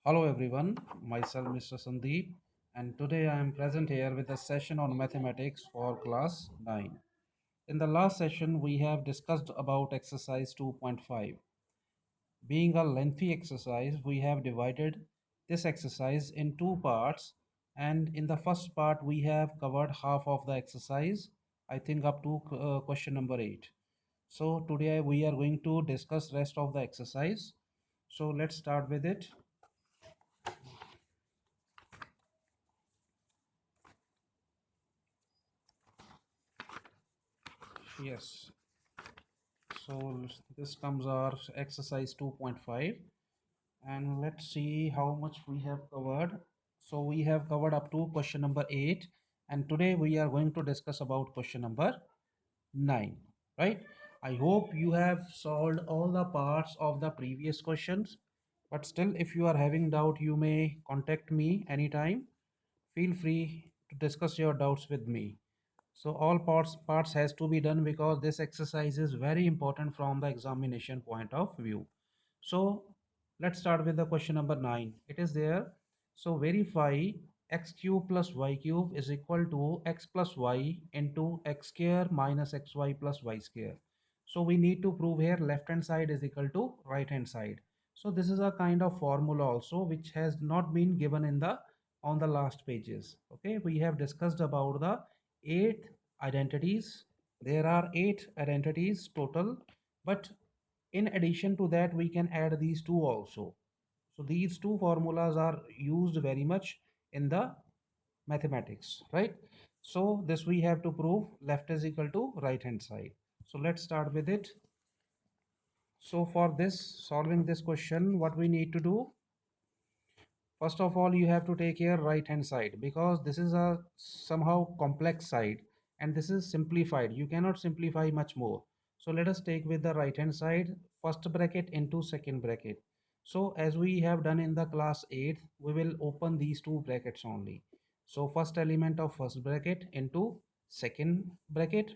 Hello everyone, myself Mr. Sandeep, and today I am present here with a session on mathematics for class 9. In the last session, we have discussed about exercise 2.5. Being a lengthy exercise, we have divided this exercise in two parts, and in the first part, we have covered half of the exercise, I think up to question number 8. So today we are going to discuss rest of the exercise. So let's start with it. Yes. So this comes our exercise 2.5, and let's see how much we have covered. So we have covered up to question number 8, and today we are going to discuss about question number 9, right? I hope you have solved all the parts of the previous questions, but still if you are having doubt, you may contact me anytime. Feel free to discuss your doubts with me. So all parts has to be done because this exercise is very important from the examination point of view. So let's start with the question number 9. It is there. So verify x cube plus y cube is equal to x plus y into x square minus xy plus y square. So we need to prove here left hand side is equal to right hand side. So this is a kind of formula also which has not been given in the on the last pages. Okay, we have discussed about the 8 identities. There are 8 identities total, but in addition to that we can add these two also. So these two formulas are used very much in the mathematics, right? So this we have to prove left is equal to right hand side. So let's start with it. So for this solving this question, what we need to do, first of all, you have to take your right hand side because this is a somehow complex side and this is simplified. You cannot simplify much more. So let us take with the right hand side first bracket into second bracket. So as we have done in the class 8, we will open these two brackets only. So first element of first bracket into second bracket.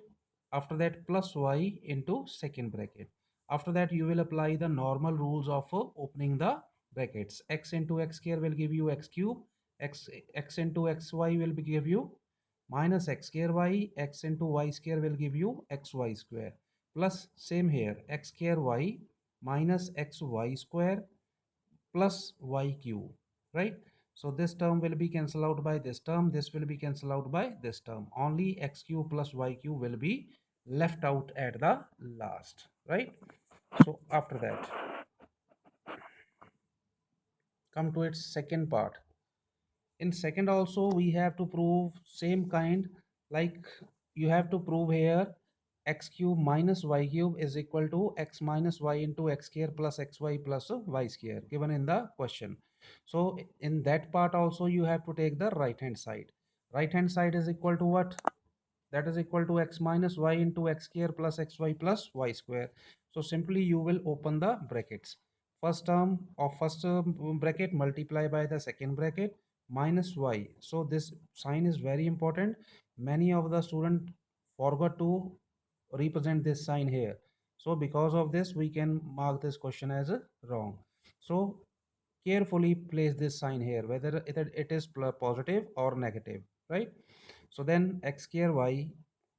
After that plus y into second bracket. After that you will apply the normal rules of opening the brackets. X into x square will give you x cube, x into xy will give you minus x square y, x into y square will give you xy square, plus same here x square y minus xy square plus y cube, right? So this term will be cancelled out by this term, this will be cancelled out by this term, only x cube plus y cube will be left out at the last, right? So after that, come to its second part. In second also we have to prove same kind, like you have to prove here x cube minus y cube is equal to x minus y into x square plus xy plus y square given in the question. So in that part also you have to take the right hand side. Right hand side is equal to what? That is equal to x minus y into x square plus xy plus y square. So simply you will open the brackets. First term of first bracket multiply by the second bracket minus y. So this sign is very important. Many of the student forgot to represent this sign here. So because of this we can mark this question as a wrong. So carefully place this sign here whether it is positive or negative, right? So then x square y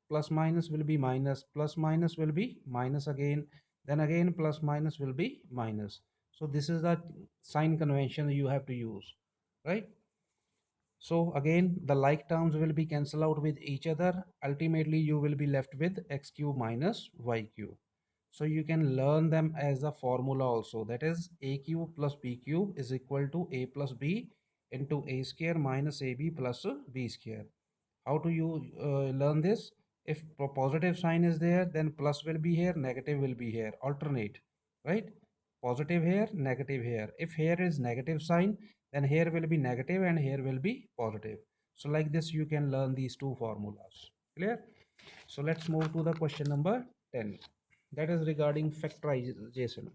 plus minus will be minus, plus minus will be minus again, then again plus minus will be minus. So this is the sign convention you have to use, right? So again the like terms will be cancelled out with each other. Ultimately you will be left with x cube minus y cube. So you can learn them as a formula also, that is a cube plus b cube is equal to a plus b into a square minus ab plus b square. How do you learn this? If positive sign is there, then plus will be here, negative will be here, alternate, right? Positive here, negative here. If here is negative sign, then here will be negative and here will be positive. So like this you can learn these two formulas. Clear? So let's move to the question number 10. That is regarding factorization.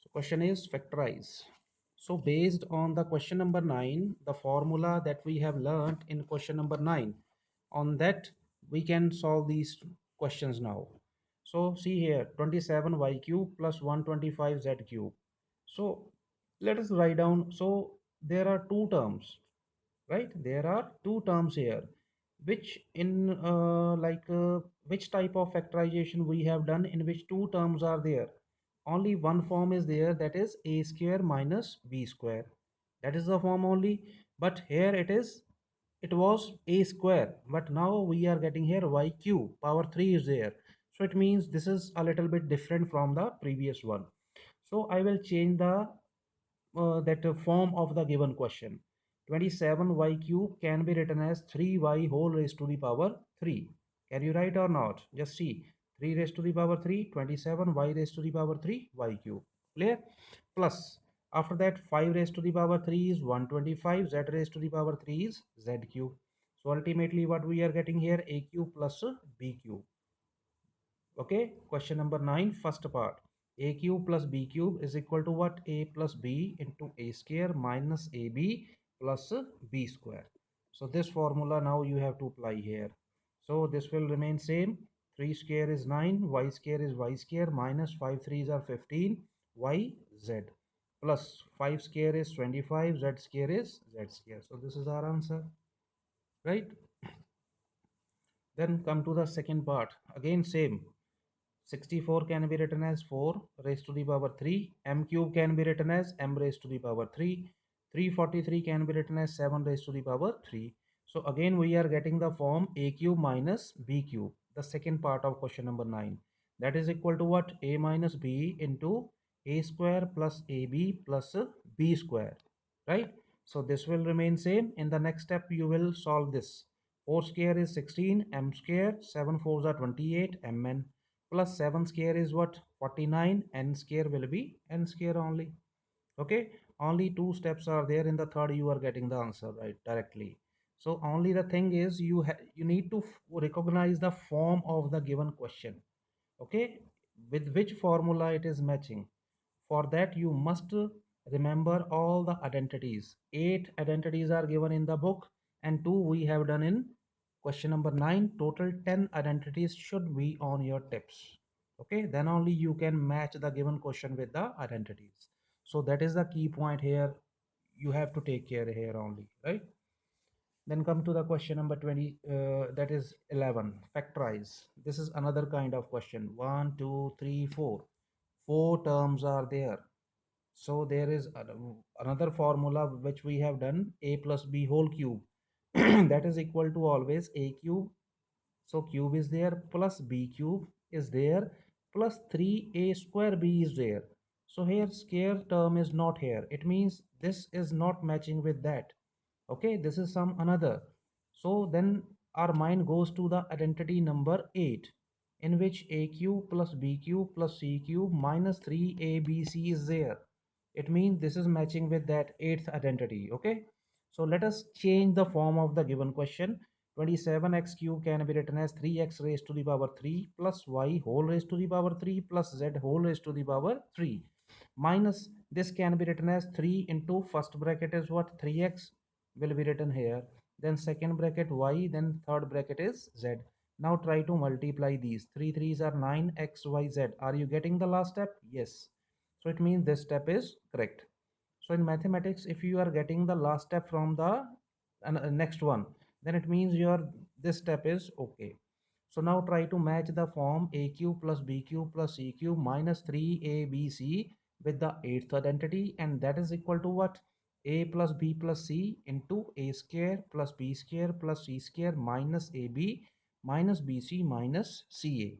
So question is factorize. So based on the question number 9, the formula that we have learned in question number 9, on that we can solve these questions now. So see here 27y cube plus 125z cube. So Let us write down. So there are two terms, right? There are two terms here, which in which type of factorization we have done in which two terms are there. Only one form is there, that is a square minus b square. That is the form only. But here it was a square, but now we are getting here y cube power 3 is there. So it means this is a little bit different from the previous one. So I will change the that form of the given question. 27y cube can be written as 3y whole raised to the power 3. Can you write or not? Just see. 3 raised to the power 3, 27 y raised to the power 3 y cube. Clear? Plus, after that 5 raised to the power 3 is 125, z raised to the power 3 is z cube. So ultimately what we are getting here, a cube plus b cube. Okay, question number 9, first part. A cube plus b cube is equal to what? A plus b into a square minus ab plus b square. So this formula now you have to apply here. So this will remain same. 3 square is 9, y square is y square, minus 5 3s are 15, y z, plus 5 square is 25, z square is z square. So this is our answer, right? Then come to the second part. Again same. 64 can be written as 4 raised to the power 3. M cube can be written as m raised to the power 3. 343 can be written as 7 raised to the power 3. So again we are getting the form a cube minus b cube. The second part of question number 9. That is equal to what? A minus b into a square plus ab plus b square. Right? So this will remain same. In the next step you will solve this. 4 square is 16 m square. 7 fours are 28 mn plus 7 square is what? 49. N square will be n square only. Okay, only two steps are there. In the third you are getting the answer right directly. So only the thing is you need to recognize the form of the given question. Okay, with which formula it is matching. For that you must remember all the identities. 8 identities are given in the book and 2 we have done in question number 9. Total 10 identities should be on your tips. Okay, then only you can match the given question with the identities. So that is the key point here. You have to take care here only, right? Then come to the question number 20, that is 11, factorize. This is another kind of question. 1, 2, 3, 4. 4 terms are there. So there is another formula which we have done, a plus b whole cube. That is equal to always a cube. So cube is there plus b cube is there plus 3a square b is there. So here square term is not here. It means this is not matching with that. Okay, this is some another. So then our mind goes to the identity number 8, in which a cube plus b cube plus c cube minus 3abc is there. It means this is matching with that eighth identity. Okay, so let us change the form of the given question. 27x cube can be written as 3x raised to the power 3 plus y whole raised to the power 3 plus z whole raised to the power 3 minus this can be written as 3 into first bracket is what? 3x will be written here, then second bracket y, then third bracket is z. Now try to multiply these. 3 threes are 9, x y z. Are you getting the last step? Yes. So it means this step is correct. So in mathematics, if you are getting the last step from the next one, then it means your this step is okay. So now try to match the form a cube plus b cube plus c cube minus 3abc with the eighth identity, and that is equal to what? A plus b plus c into a square plus b square plus c square minus ab minus bc minus ca.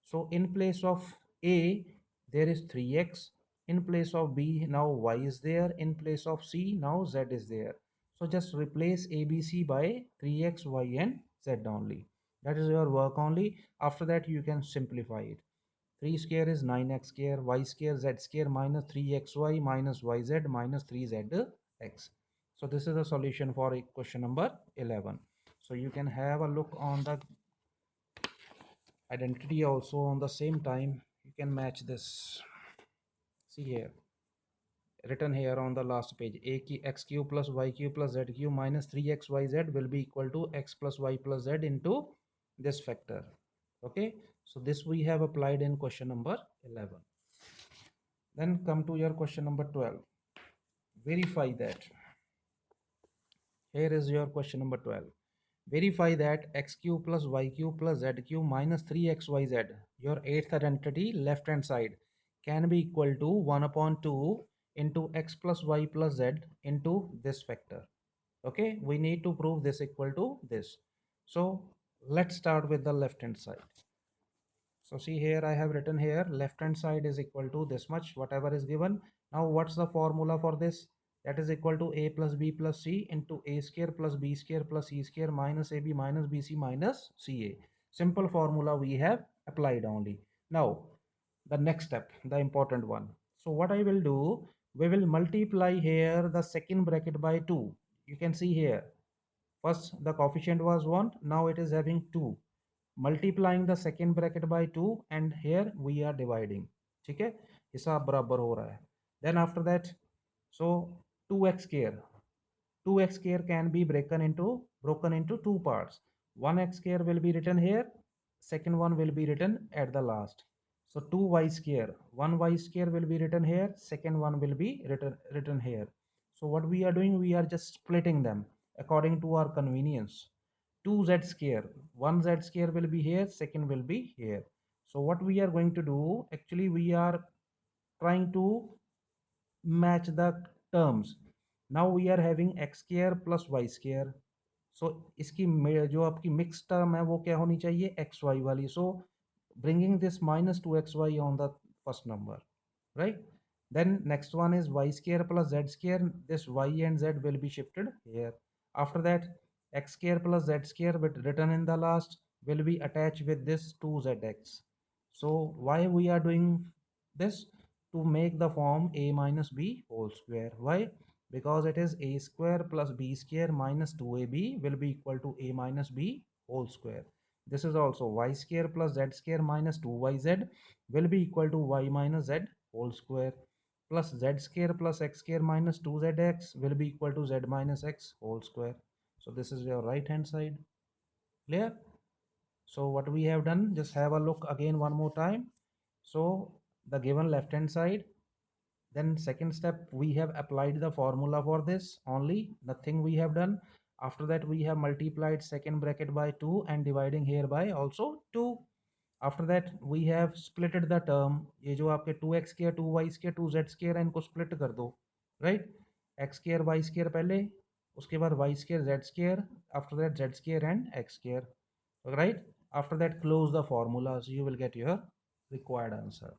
So in place of a there is 3x, in place of b now y is there, in place of c now z is there. So just replace abc by 3x y and z only. That is your work only. After that you can simplify it. 3 square is 9x square, y square z square minus 3xy minus yz minus 3zx. So this is the solution for question number 11. So you can have a look on the identity also on the same time. You can match this. See here, written here on the last page, x cube plus y cube plus z cube minus 3xyz will be equal to x plus y plus z into this factor. Okay, so this we have applied in question number 11. Then come to your question number 12. verify that. Here is your question number 12. Verify that x cube plus y cube plus z cube minus 3xyz, your eighth identity left hand side, can be equal to 1 upon 2 into x plus y plus z into this factor. Okay, we need to prove this equal to this. So let's start with the left hand side. So see here, I have written here left hand side is equal to this much, whatever is given. Now what's the formula for this? That is equal to a plus b plus c into a square plus b square plus c square minus ab minus bc minus ca. Simple formula we have applied only. Now the next step, the important one. So what I will do, we will multiply here the second bracket by 2. You can see here, first the coefficient was 1, now it is having 2, multiplying the second bracket by 2 and here we are dividing. ठीक है, हिसाब बराबर हो रहा है. Then after that, so 2x square, 2x square can be broken into two parts. One x square will be written here, second one will be written at the last. So 2y square, one y square will be written here, second one will be written here. So what we are doing, we are just splitting them according to our convenience. 2z square, one z square will be here, second will be here. So what we are going to do, actually we are trying to match the terms. Now we are having x square plus y square. So इसकी जो आपकी mix term है वो क्या होनी चाहिए, x Y वाली. सो bringing this minus 2xy on the first number, right? Then next one is y square plus z square. This y and z will be shifted here. After that, x square plus z square with written in the last will be attached with this 2zx. So why we are doing this? To make the form a minus b whole square. Why? Because it is a square plus b square minus 2ab will be equal to a minus b whole square. This is also y square plus z square minus 2yz will be equal to y minus z whole square, plus z square plus x square minus 2zx will be equal to z minus x whole square. So this is your right hand side. Clear? So what we have done, just have a look again one more time. So the given left hand side, then second step we have applied the formula for this only, nothing we have done. After that we have multiplied second bracket by 2 and dividing here by also 2. After that we have splitted the term, ये जो आपके 2x square 2y square 2z square है इनको split कर दो, right? x square y square पहले, उसके बाद y square z square, after that z square and x square, right? After that close the formulas, you will get your required answer.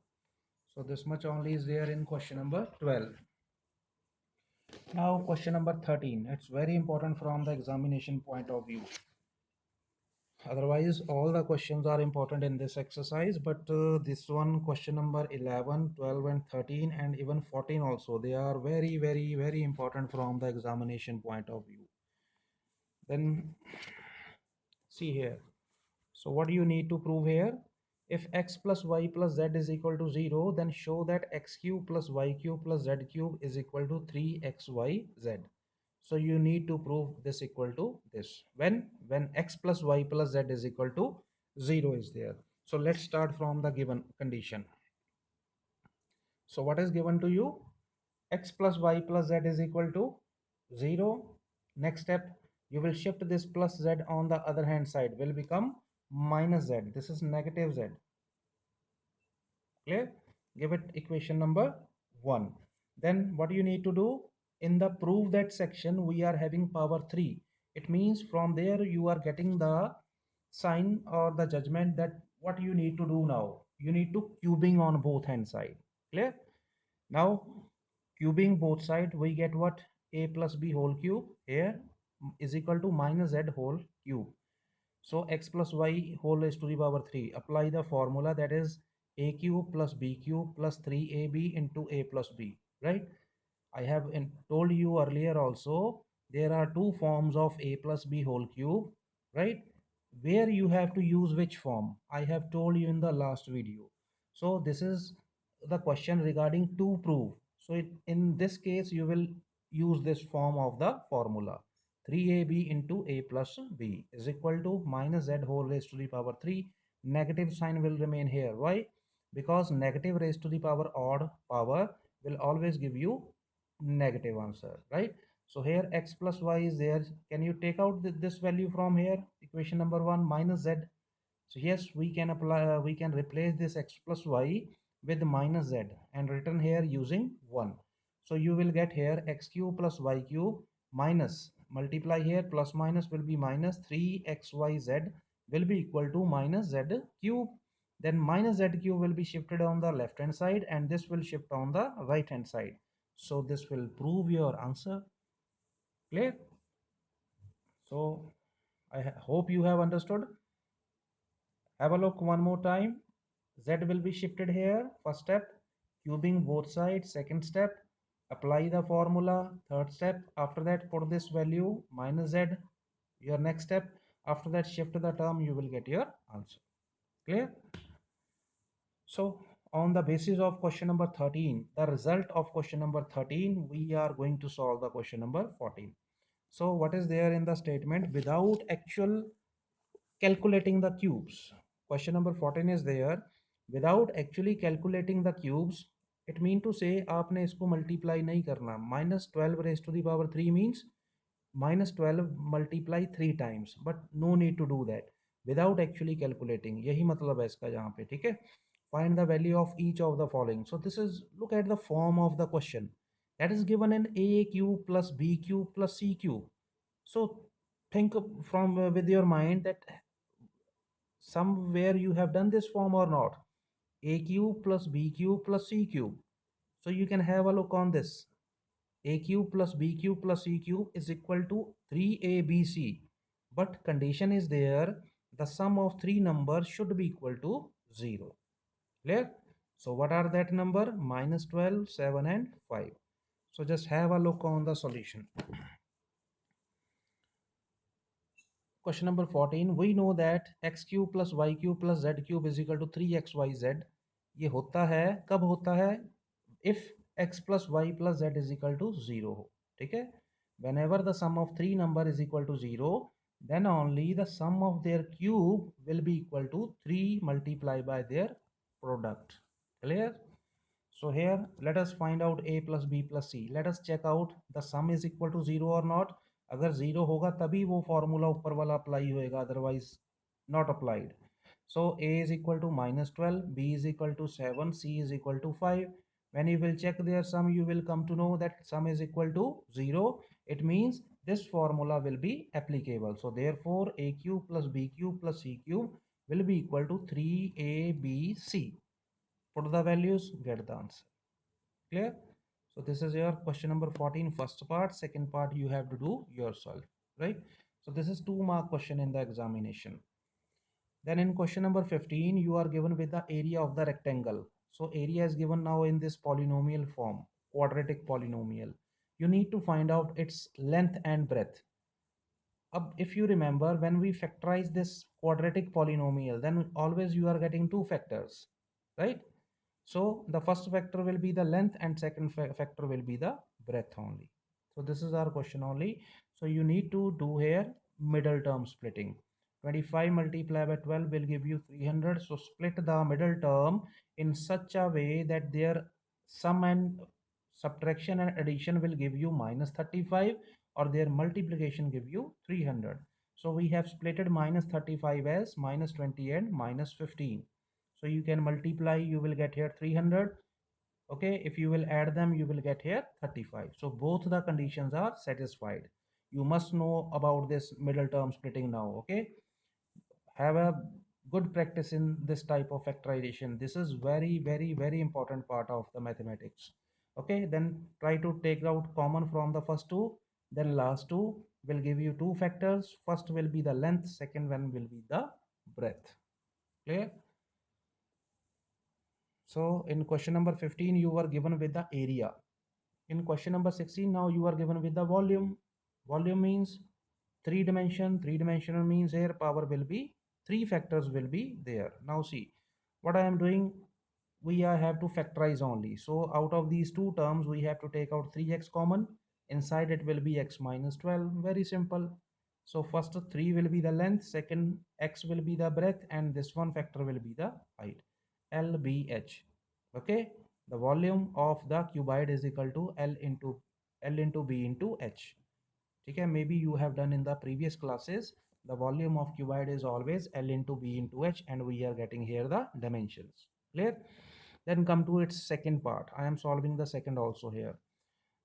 So this much only is there in question number 12. Now question number 13, it's very important from the examination point of view. Otherwise all the questions are important in this exercise, but this one, question number 11, 12 and 13 and even 14 also, they are very important from the examination point of view. Then see here, so what do you need to prove here? If x plus y plus z is equal to 0, then show that x cube plus y cube plus z cube is equal to 3xyz. So you need to prove this equal to this. When x plus y plus z is equal to 0 is there. So let's start from the given condition. So what is given to you? X plus y plus z is equal to 0. Next step, you will shift this plus z on the other hand side, will become minus z. This is negative z. Clear? Give it equation number 1. Then what you need to do, in the prove that section we are having power 3. It means from there you are getting the sign or the judgment that what you need to do now. You need to cubing on both hand side. Clear? Now cubing both side, we get what? A plus b whole cube here is equal to minus z whole cube. So x plus y whole raised to the power 3. Apply the formula, that is a cube plus b cube plus 3ab into a plus b, right? I have told you earlier also, there are two forms of a plus b whole cube, right? Where you have to use which form, I have told you in the last video. So this is the question regarding to prove. So in this case you will use this form of the formula. 3ab into a plus b is equal to minus z whole raised to the power 3. Negative sign will remain here. Why? Because negative raised to the power odd power will always give you negative answer, right? So here x plus y is there. Can you take out this value from here? Equation number 1 minus z. So yes, we can apply, we can replace this x plus y with minus z and return here using 1. So you will get here x cube plus y cube minus, multiply here, plus minus will be minus 3xyz will be equal to minus z cube. Then minus z cube will be shifted on the left hand side and this will shift on the right hand side. So this will prove your answer. Clear? So I hope you have understood. Have a look one more time. Z will be shifted here. First step, cubing both sides. Second step, apply the formula. Third step, after that put this value minus Z. Your next step, after that shift the term, you will get your answer. Clear? So on the basis of question number 13, the result of question number 13, we are going to solve the question number 14. So what is there in the statement? Without actual calculating the cubes. Question number 14 is there. Without actually calculating the cubes, it mean to say आपने इसको multiply नहीं करना. Minus 12 raised to the power 3 means minus 12 multiply 3 times. But no need to do that. Without actually calculating. यही मतलब है इसका यहाँ पे, ठीक है? Find the value of each of the following. So this is, look at the form of the question. That is given in a cube plus b cube plus c cube. So think from with your mind that somewhere you have done this form or not. A cube plus b cube plus c cube. So you can have a look on this. A cube plus b cube plus c cube is equal to 3abc. But condition is there, the sum of three numbers should be equal to 0. Clear? So what are that number? Minus 12, 7 and 5. So just have a look on the solution. Question number 14, we know that x cube plus y cube plus z cube is equal to 3xyz. ये होता है, कब होता है? If x plus y plus z is equal to 0 हो, ठीक है? Whenever the sum of three number is equal to 0, then only the sum of their cube will be equal to 3 multiplied by their product. Clear? So here let us find out a plus b plus c. Let us check out the sum is equal to 0 or not. अगर 0 होगा तभी वो formula ऊपर वाला apply होएगा, otherwise not applied. So a is equal to minus 12, b is equal to 7, c is equal to 5. When you will check their sum, you will come to know that sum is equal to 0. It means this formula will be applicable. So therefore a cube plus b cube plus c cube will be equal to 3abc. Put the values, get the answer. Clear? So this is your question number 14 first part. Second part you have to do yourself, right? So this is 2 mark question in the examination. Then in question number 15 you are given with the area of the rectangle. So area is given now in this polynomial form, quadratic polynomial. You need to find out its length and breadth. If you remember, when we factorize this quadratic polynomial, then always you are getting two factors, right? So the first factor will be the length and second factor will be the breadth only. So this is our question only. So you need to do here middle term splitting. 25 multiplied by 12 will give you 300. So split the middle term in such a way that their sum and subtraction and addition will give you minus 35, or their multiplication give you 300. So we have splitted minus 35 as minus 20 and minus 15. So you can multiply, you will get here 300. Okay, if you will add them, you will get here 35. So both the conditions are satisfied. You must know about this middle term splitting now. Okay, have a good practice in this type of factorization. This is very important part of the mathematics. Okay, then try to take out common from the first two, then last two will give you two factors. First will be the length, second one will be the breadth. Clear? So in question number 15 you were given with the area. In question number 16 now you are given with the volume. Volume means three dimension. Three dimensional means here power will be three factors will be there. Now see what I am doing. We have to factorize only. So out of these two terms we have to take out 3x common. Inside it will be x minus 12. Very simple. So first 3 will be the length, second x will be the breadth, and this one factor will be the height. LBH. Okay, the volume of the cuboid is equal to L into B into H. ठीक है, maybe you have done in the previous classes. The volume of cuboid is always L into B into H, and we are getting here the dimensions. Clear? Then come to its second part. I am solving the second also here.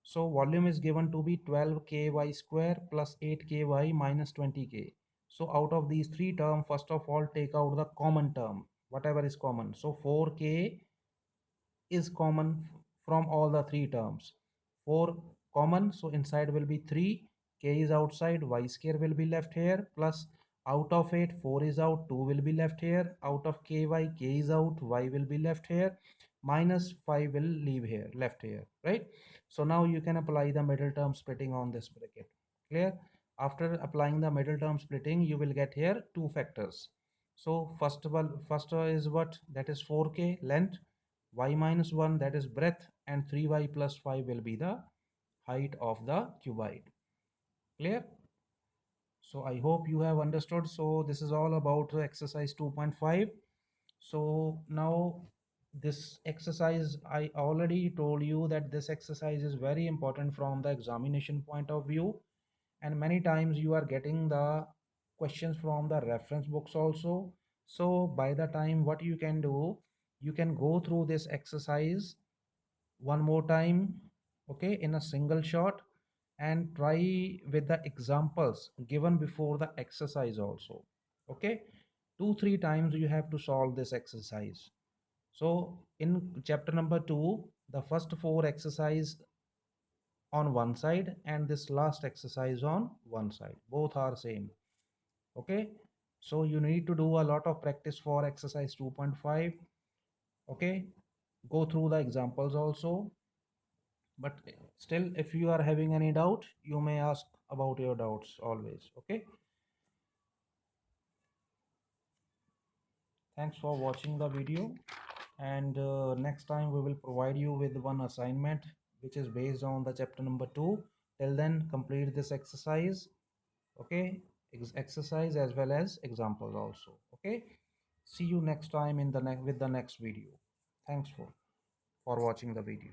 So volume is given to be 12 ky square plus 8 ky minus 20 k. So out of these three terms, first of all, take out the common term, whatever is common. So 4k is common from all the three terms. 4 common, so inside will be 3, k is outside, y square will be left here, plus out of it 4 is out, 2 will be left here, out of ky, k is out, y will be left here, minus 5 will leave here, left here, right? So now you can apply the middle term splitting on this bracket. Clear? After applying the middle term splitting, you will get here two factors. So first of all, first is what? That is 4k length, y minus 1, that is breadth, and 3y plus 5 will be the height of the cuboid. Clear? So I hope you have understood. So this is all about exercise 2.5. So now this exercise, I already told you that this exercise is very important from the examination point of view, and many times you are getting the questions from the reference books also. So by the time, what you can do, you can go through this exercise one more time, okay, in a single shot, and try with the examples given before the exercise also. Okay, 2 3 times you have to solve this exercise. So in chapter number 2, the first 4 exercise on one side and this last exercise on one side, both are same. Okay, so you need to do a lot of practice for exercise 2.5. Okay, go through the examples also, but still, if you are having any doubt, you may ask about your doubts always. Okay, thanks for watching the video, and next time we will provide you with one assignment which is based on the chapter number 2. Till then, complete this exercise. Okay, exercise as well as examples also. Okay, see you next time in the with the next video. Thanks for watching the video.